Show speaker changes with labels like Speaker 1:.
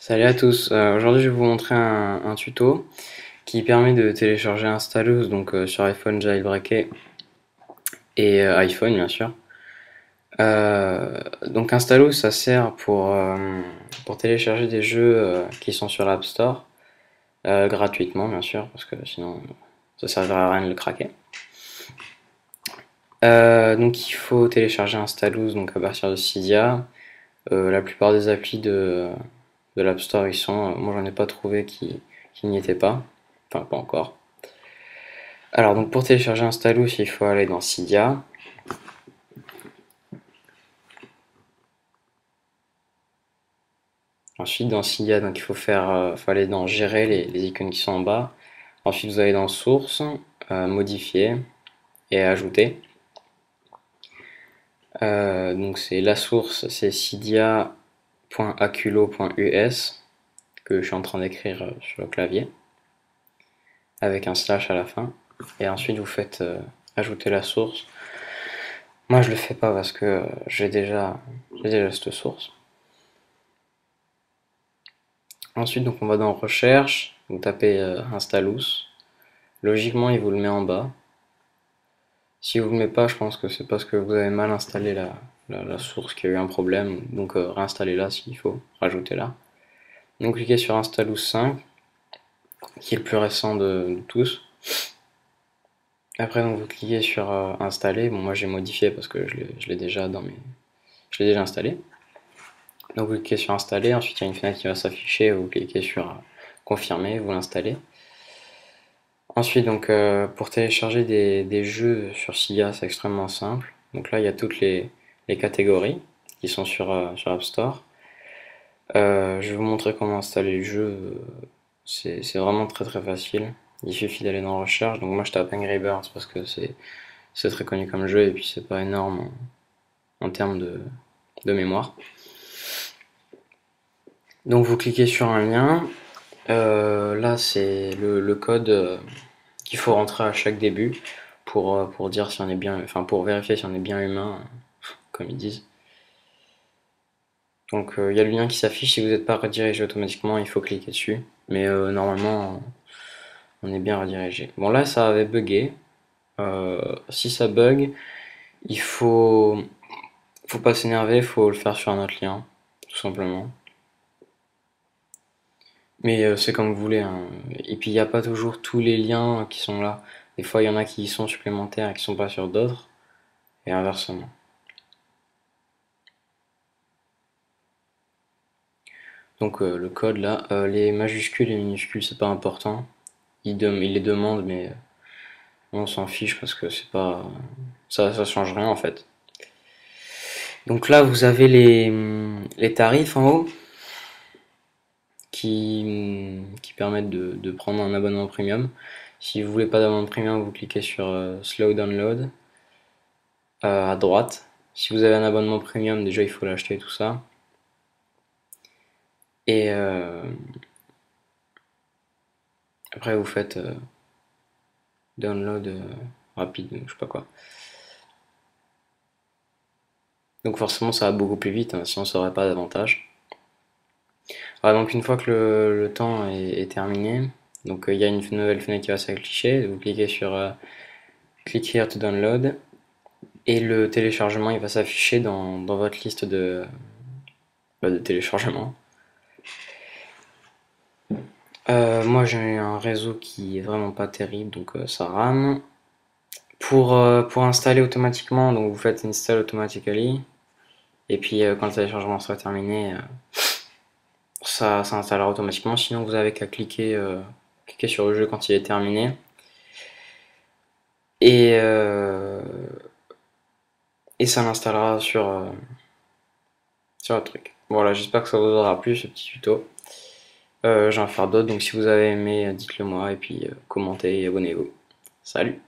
Speaker 1: Salut à tous, aujourd'hui je vais vous montrer un tuto qui permet de télécharger Installous donc sur iPhone jailbreaké et iPhone bien sûr. Donc Installous ça sert pour télécharger des jeux qui sont sur l'App Store gratuitement bien sûr parce que sinon ça servirait à rien de le craquer. Donc il faut télécharger Installous donc à partir de Cydia. La plupart des applis de l'App Store ils sont, moi j'en ai pas trouvé qui n'y étaient pas, enfin pas encore. Alors donc pour télécharger Installous il faut aller dans Cydia. Ensuite dans Cydia donc il faut aller dans gérer les icônes qui sont en bas. Ensuite vous allez dans source, modifier et ajouter. Donc c'est la source, c'est cydia.aculo.us que je suis en train d'écrire sur le clavier avec un slash à la fin. Et ensuite vous faites ajouter la source. Moi je le fais pas parce que j'ai déjà cette source. Ensuite donc on va dans recherche, vous tapez Installous. Logiquement il vous le met en bas. Si vous le met pas, je pense que c'est parce que vous avez mal installé la source qui a eu un problème. Donc réinstallez-la s'il faut, rajoutez-la. Donc cliquez sur Installous 5, qui est le plus récent de tous. Après donc vous cliquez sur installer. Bon moi j'ai modifié parce que je l'ai déjà installé. Donc vous cliquez sur installer, ensuite il y a une fenêtre qui va s'afficher, vous cliquez sur confirmer, vous l'installez. Ensuite donc pour télécharger des jeux sur Cydia c'est extrêmement simple. Donc là il y a toutes les catégories qui sont sur App Store. Je vais vous montrer comment installer le jeu, c'est vraiment très facile. Il suffit d'aller dans recherche, donc moi je tape Angry Birds parce que c'est très connu comme jeu et puis c'est pas énorme en termes de mémoire. Donc vous cliquez sur un lien, là c'est le code qu'il faut rentrer à chaque début pour dire si on est bien, enfin pour vérifier si on est bien humain, comme ils disent. Donc il y a le lien qui s'affiche, si vous n'êtes pas redirigé automatiquement, il faut cliquer dessus. Mais normalement, on est bien redirigé. Bon là, ça avait bugué. Si ça bug, il faut pas s'énerver, il faut le faire sur un autre lien, tout simplement. Mais c'est comme vous voulez, hein. Et puis il n'y a pas toujours tous les liens qui sont là. Des fois, il y en a qui sont supplémentaires et qui sont pas sur d'autres, et inversement. Donc le code là, les majuscules et minuscules, c'est pas important. Il les demande, mais on s'en fiche parce que c'est pas, ça change rien en fait. Donc là, vous avez les tarifs en haut qui permettent de prendre un abonnement premium. Si vous voulez pas d'abonnement premium, vous cliquez sur Slow Download à droite. Si vous avez un abonnement premium, déjà il faut l'acheter tout ça. Et après vous faites download rapide, je sais pas quoi. Donc forcément ça va beaucoup plus vite, hein, sinon ça aurait pas d'avantage. Voilà, donc une fois que le temps est terminé, donc il y a une nouvelle fenêtre qui va s'afficher, vous cliquez sur Click here to download et le téléchargement il va s'afficher dans votre liste de téléchargement. Moi j'ai un réseau qui est vraiment pas terrible donc ça rame. Pour installer automatiquement, donc vous faites install automatically et puis quand le téléchargement sera terminé, ça installera automatiquement. Sinon vous avez qu'à cliquer sur le jeu quand il est terminé et ça l'installera sur le truc. Voilà, j'espère que ça vous aura plu ce petit tuto. Je vais en faire d'autres, donc si vous avez aimé, dites-le moi et puis commentez et abonnez-vous. Salut!